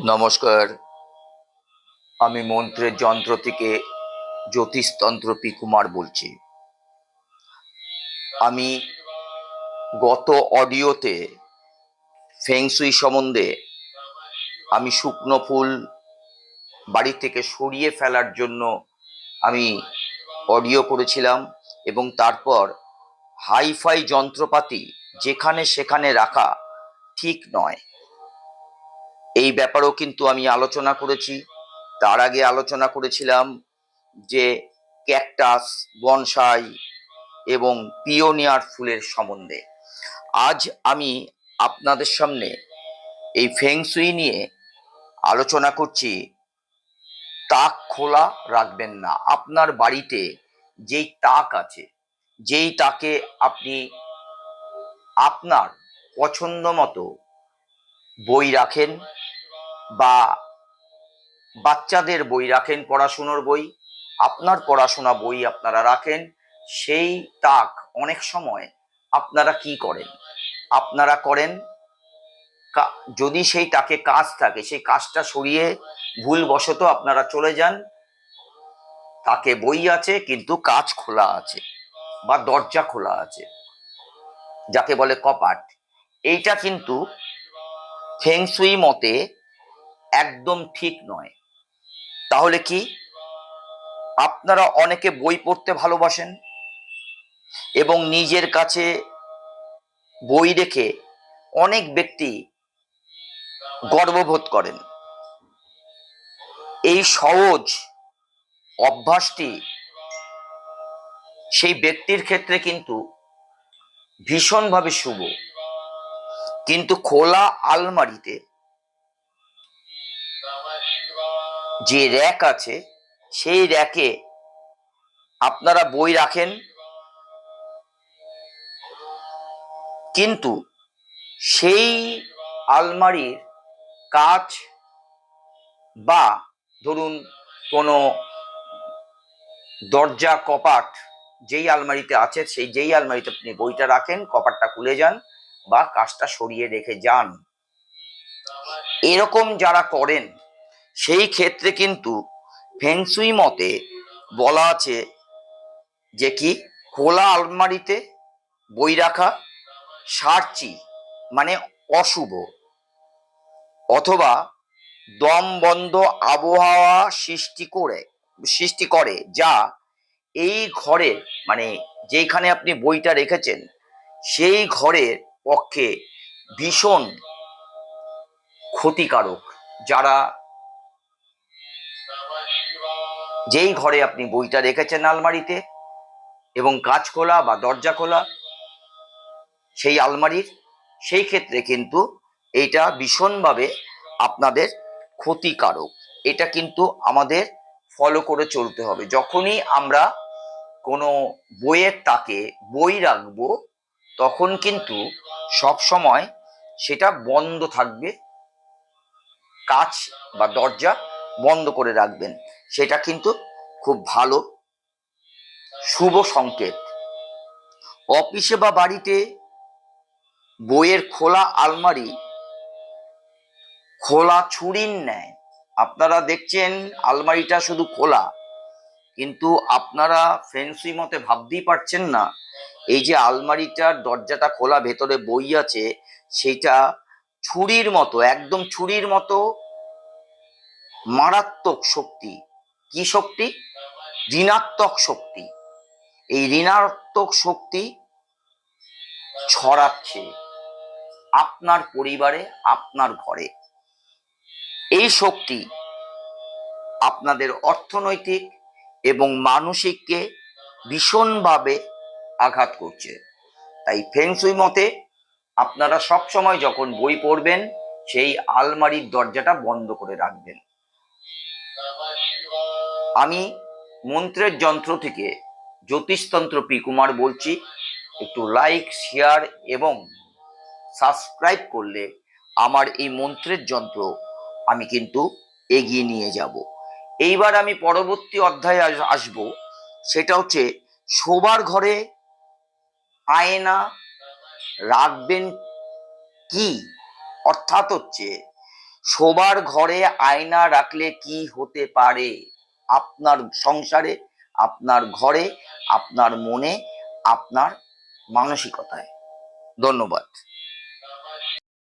নমস্কার। আমি মন্ত্রের যন্ত্র থেকে জ্যোতিষতন্ত্র পি কুমার বলছি। আমি গত অডিওতে ফেংশুই সম্বন্ধে আমি শুকনো ফুল বাড়ি থেকে সরিয়ে ফেলার জন্য আমি অডিও করেছিলাম, এবং তারপর হাইফাই যন্ত্রপাতি যেখানে সেখানে রাখা ঠিক নয় এই ব্যাপারেও কিন্তু আমি আলোচনা করেছি। তার আগে আলোচনা করেছিলাম যে ক্যাকটাস, বনসাই এবং পিওনিয়ার ফুলের সম্বন্ধে। আজ আমি আপনাদের সামনে এই ফেংশুই নিয়ে আলোচনা করছি। তাক খোলা রাখবেন না। আপনার বাড়িতে যেই তাক আছে, যেই তাকে আপনি আপনার পছন্দ মতো বই রাখেন, বা বাচ্চাদের বই রাখেন, পড়াশুনোর বই, আপনার পড়াশোনা বই আপনারা রাখেন, সেই তাক অনেক সময় আপনারা কি করেন, আপনারা করেন যদি সেই তাকে কাজ থাকে, সেই কাজটা সরিয়ে ভুলবশত আপনারা চলে যান, তাকে বই আছে কিন্তু কাজ খোলা আছে বা দরজা খোলা আছে, যাকে বলে কপাট। এইটা কিন্তু ফেংশুই মতে একদম ঠিক নয়। তাহলে কি, আপনারা অনেকে বই পড়তে ভালোবাসেন এবং নিজের কাছে বই রেখে অনেক ব্যক্তি গর্ববোধ করেন। এই সহজ অভ্যাসটি সেই ব্যক্তির ক্ষেত্রে কিন্তু ভীষণভাবে শুভ, কিন্তু খোলা আলমারিতে যে র্যাক আছে, সেই র্যাকে আপনারা বই রাখেন, কিন্তু সেই আলমারির কাচ বা ধরুন কোনো দরজা, কপাট যেই আলমারিতে আছে, যেই আলমারিতে আপনি বইটা রাখেন, কপাটটা খুলে যান বা কাচটা সরিয়ে রেখে যান। এরকম যারা করেন সেই ক্ষেত্রে কিন্তু ফেংশুই মতে বলা আছে যে কি, খোলা আলমারিতে বই রাখা সার্চি মানে অশুভ, অথবা দম বন্ধ আবহাওয়া সৃষ্টি করে, যা এই ঘরে মানে যেখানে আপনি বইটা রেখেছেন সেই ঘরের পক্ষে ভীষণ ক্ষতিকারক। যারা যেই ঘরে আপনি বইটা রেখেছেন আলমারিতে এবং কাঁচ খোলা বা দরজা খোলা সেই আলমারির, সেই ক্ষেত্রে কিন্তু এটা ভীষণভাবে আপনাদের ক্ষতিকারক। এটা কিন্তু আমাদের ফলো করে চলতে হবে। যখনই আমরা কোনো বইয়ের তাকে বই রাখবো, তখন কিন্তু সব সময় সেটা বন্ধ থাকবে, কাঁচ বা দরজা বন্ধ করে রাখবেন। সেটা কিন্তু খুব ভালো শুভ সংকেত। অফিসে বা বাড়িতে বইয়ের খোলা আলমারি খোলা ছুরির ন্যায়। আপনারা দেখছেন আলমারিটা শুধু খোলা, কিন্তু আপনারা ফেংশুই মতে ভাবতেই পারছেন না এই যে আলমারিটার দরজাটা খোলা, ভেতরে বই আছে, সেটা ছুরির মতো, একদম ছুরির মতো মারাত্মক শক্তি। কি শক্তি? ঋণাত্মক শক্তি। এই ঋণাত্মক শক্তি ছড়াচ্ছে আপনার পরিবারে, আপনার ঘরে। এই শক্তি আপনাদের অর্থনৈতিক এবং মানসিককে ভীষণভাবে আঘাত করছে। তাই ফেংশুই মতে আপনারা সবসময় যখন বই পড়বেন সেই আলমারির দরজাটা বন্ধ করে রাখবেন। আমি মন্ত্রের যন্ত্র থেকে জ্যোতিষতন্ত্র পি কুমার বলছি। একটু লাইক, শেয়ার এবং সাবস্ক্রাইব করলে আমার এই মন্ত্রের যন্ত্র আমি কিন্তু এগিয়ে নিয়ে যাব। এইবার আমি পরবর্তী অধ্যায়ে আসব, সেটা হচ্ছে শোবার ঘরে আয়না রাখবেন কি, অর্থাৎ হচ্ছে শোবার ঘরে আয়না রাখলে কি হতে পারে? আপনার সংসারে, আপনার ঘরে, আপনার মনে, আপনার মানসিকতায়। ধন্যবাদ।